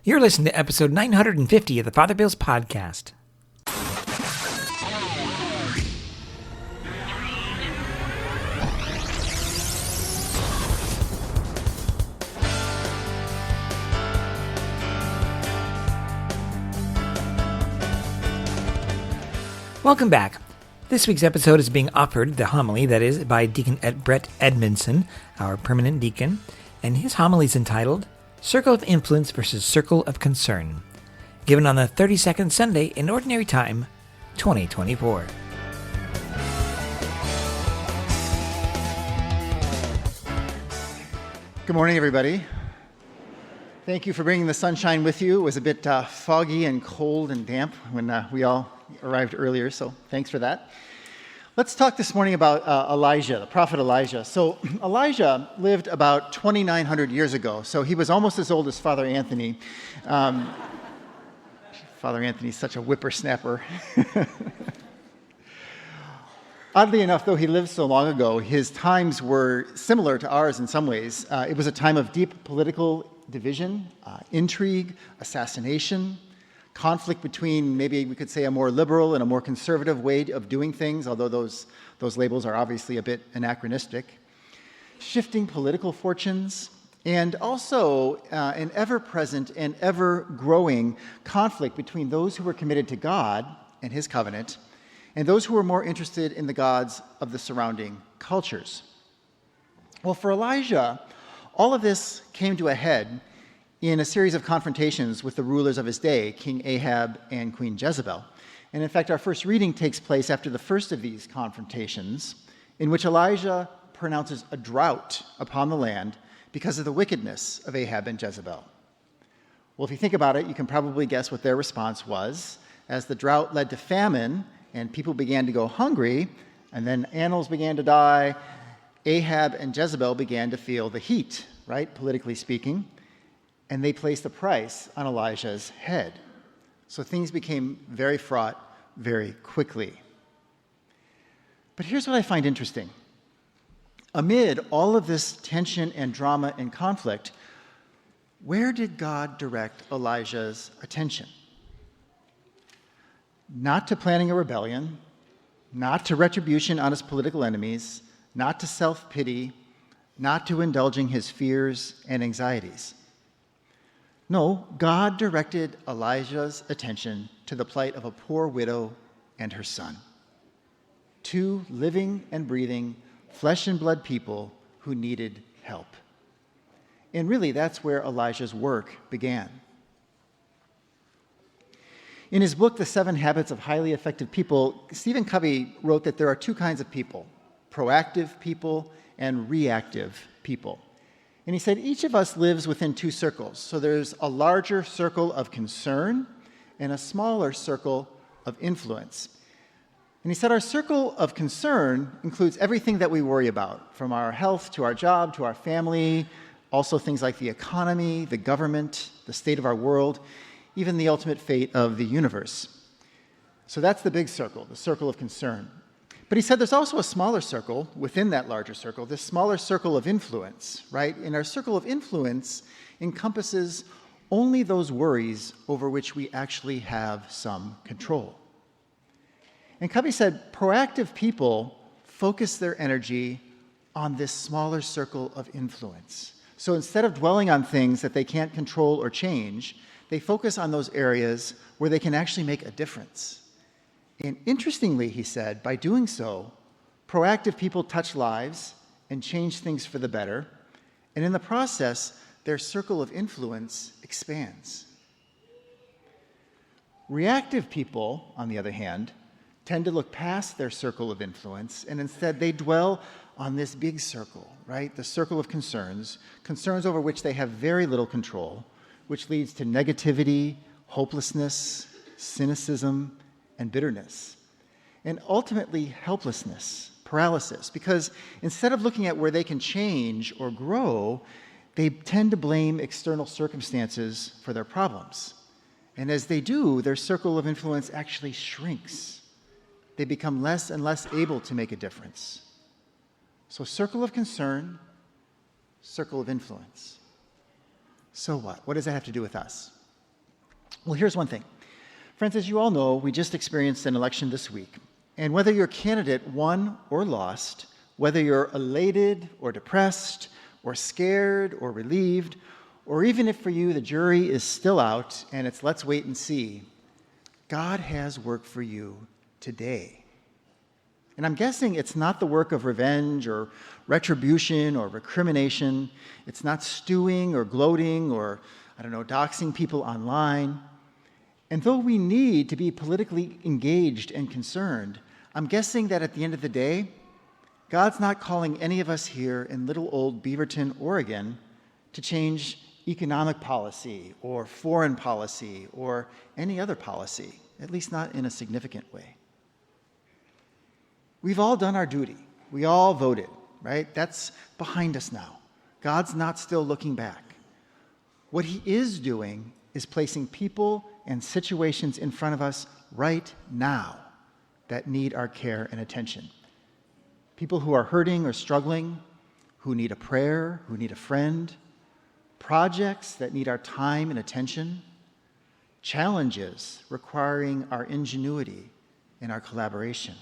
You're listening to episode 950 of the Father Bills podcast. Welcome back. This week's episode is being offered, the homily, that is, by Deacon Brett Edmondson, our permanent deacon, and his homily is entitled, Circle of Influence versus Circle of Concern, given on the 32nd Sunday in Ordinary Time, 2024. Good morning, everybody. Thank you for bringing the sunshine with you. It was a bit foggy and cold and damp when we all arrived earlier, so thanks for that. Let's talk this morning about Elijah, the prophet Elijah. So Elijah lived about 2,900 years ago, so he was almost as old as Father Anthony. Father Anthony's such a whippersnapper. Oddly enough, though he lived so long ago, his times were similar to ours in some ways. It was a time of deep political division, intrigue, assassination, conflict between maybe we could say a more liberal and a more conservative way of doing things, although those labels are obviously a bit anachronistic, shifting political fortunes, and also an ever-present and ever-growing conflict between those who were committed to God and his covenant and those who were more interested in the gods of the surrounding cultures. Well, for Elijah, all of this came to a head in a series of confrontations with the rulers of his day, King Ahab and Queen Jezebel. And in fact, our first reading takes place after the first of these confrontations, in which Elijah pronounces a drought upon the land because of the wickedness of Ahab and Jezebel. Well, if you think about it, you can probably guess what their response was. As the drought led to famine and people began to go hungry, and then animals began to die, Ahab and Jezebel began to feel the heat, right, politically speaking, and they placed a price on Elijah's head. So things became very fraught very quickly. But here's what I find interesting. Amid all of this tension and drama and conflict, where did God direct Elijah's attention? Not to planning a rebellion, not to retribution on his political enemies, not to self-pity, not to indulging his fears and anxieties. No, God directed Elijah's attention to the plight of a poor widow and her son. Two living and breathing, flesh and blood people who needed help. And really, that's where Elijah's work began. In his book, The 7 Habits of Highly Effective People, Stephen Covey wrote that there are two kinds of people, proactive people and reactive people. And he said each of us lives within two circles. So there's a larger circle of concern and a smaller circle of influence. And he said our circle of concern includes everything that we worry about, from our health to our job to our family, also things like the economy, the government, the state of our world, even the ultimate fate of the universe. So that's the big circle, the circle of concern. But he said there's also a smaller circle within that larger circle, this smaller circle of influence, right? And our circle of influence encompasses only those worries over which we actually have some control. And Covey said proactive people focus their energy on this smaller circle of influence. So instead of dwelling on things that they can't control or change, they focus on those areas where they can actually make a difference. And interestingly, he said, by doing so, proactive people touch lives and change things for the better, and in the process, their circle of influence expands. Reactive people, on the other hand, tend to look past their circle of influence, and instead they dwell on this big circle, right? The circle of concerns over which they have very little control, which leads to negativity, hopelessness, cynicism, and bitterness, and ultimately helplessness, paralysis, because instead of looking at where they can change or grow, they tend to blame external circumstances for their problems. And as they do, their circle of influence actually shrinks. They become less and less able to make a difference. So circle of concern, circle of influence. So what? What does that have to do with us? Well, here's one thing. Friends, as you all know, we just experienced an election this week. And whether your candidate won or lost, whether you're elated or depressed or scared or relieved, or even if for you the jury is still out and it's let's wait and see, God has work for you today. And I'm guessing it's not the work of revenge or retribution or recrimination. It's not stewing or gloating or, doxing people online. And though we need to be politically engaged and concerned, I'm guessing that at the end of the day, God's not calling any of us here in little old Beaverton, Oregon, to change economic policy or foreign policy or any other policy, at least not in a significant way. We've all done our duty. We all voted, right? That's behind us now. God's not still looking back. What he is doing is placing people and situations in front of us right now that need our care and attention. People who are hurting or struggling, who need a prayer, who need a friend, projects that need our time and attention, challenges requiring our ingenuity and our collaboration.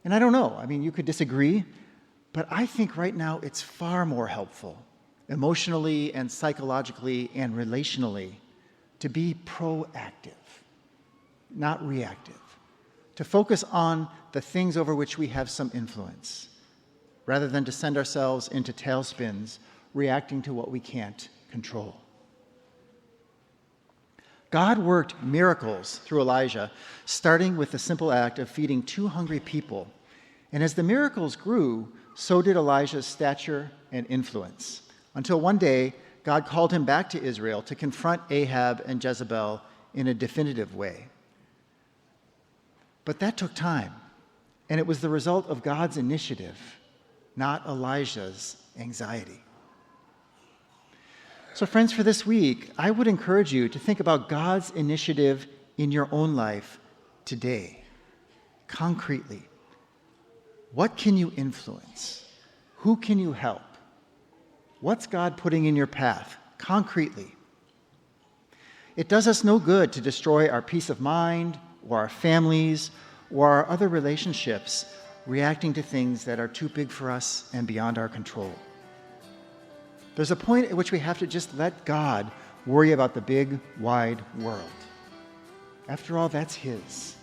And I don't know, you could disagree, but I think right now it's far more helpful, emotionally and psychologically and relationally, to be proactive, not reactive, to focus on the things over which we have some influence, rather than to send ourselves into tailspins, reacting to what we can't control. God worked miracles through Elijah, starting with the simple act of feeding 2 hungry people. And as the miracles grew, so did Elijah's stature and influence, until one day, God called him back to Israel to confront Ahab and Jezebel in a definitive way. But that took time, and it was the result of God's initiative, not Elijah's anxiety. So friends, for this week, I would encourage you to think about God's initiative in your own life today, concretely. What can you influence? Who can you help? What's God putting in your path, concretely? It does us no good to destroy our peace of mind or our families or our other relationships reacting to things that are too big for us and beyond our control. There's a point at which we have to just let God worry about the big, wide world. After all, that's his.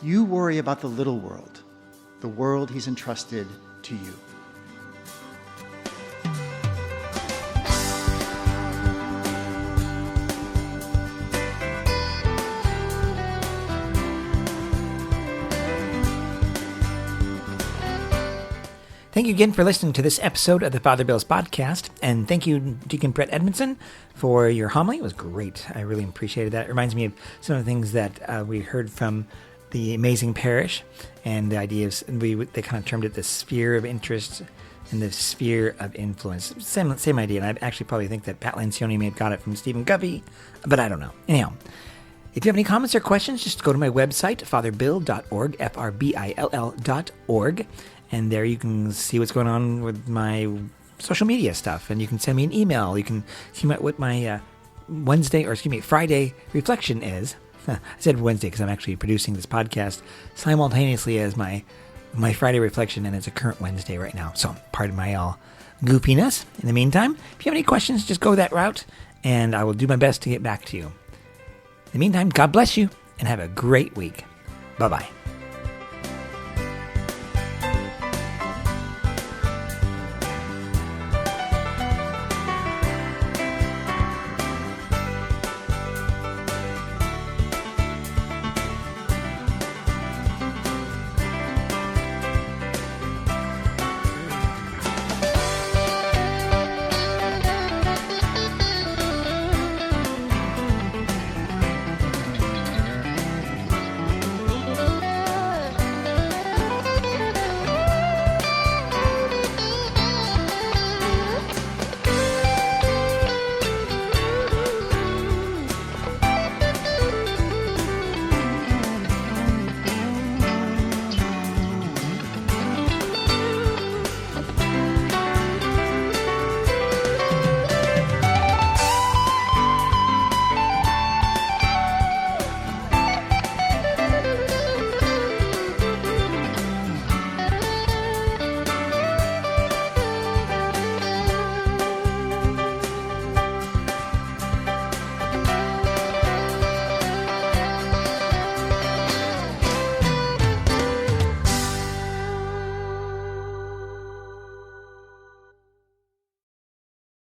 You worry about the little world, the world he's entrusted to you. Thank you again for listening to this episode of the Father Bill's podcast, and thank you, Deacon Brett Edmondson, for your homily. It was great. I really appreciated that. It reminds me of some of the things that we heard from the Amazing Parish, and the idea of, they kind of termed it the sphere of interest and the sphere of influence. Same idea, and I actually probably think that Pat Lancioni may have got it from Stephen Covey, but I don't know. Anyhow, if you have any comments or questions, just go to my website, fatherbill.org, FRBILL.org, and there you can see what's going on with my social media stuff, and you can send me an email. You can see what my Friday reflection is. I said Wednesday because I'm actually producing this podcast simultaneously as my Friday reflection, and it's a current Wednesday right now. So pardon my goofiness. In the meantime, if you have any questions, just go that route, and I will do my best to get back to you. In the meantime, God bless you, and have a great week. Bye-bye.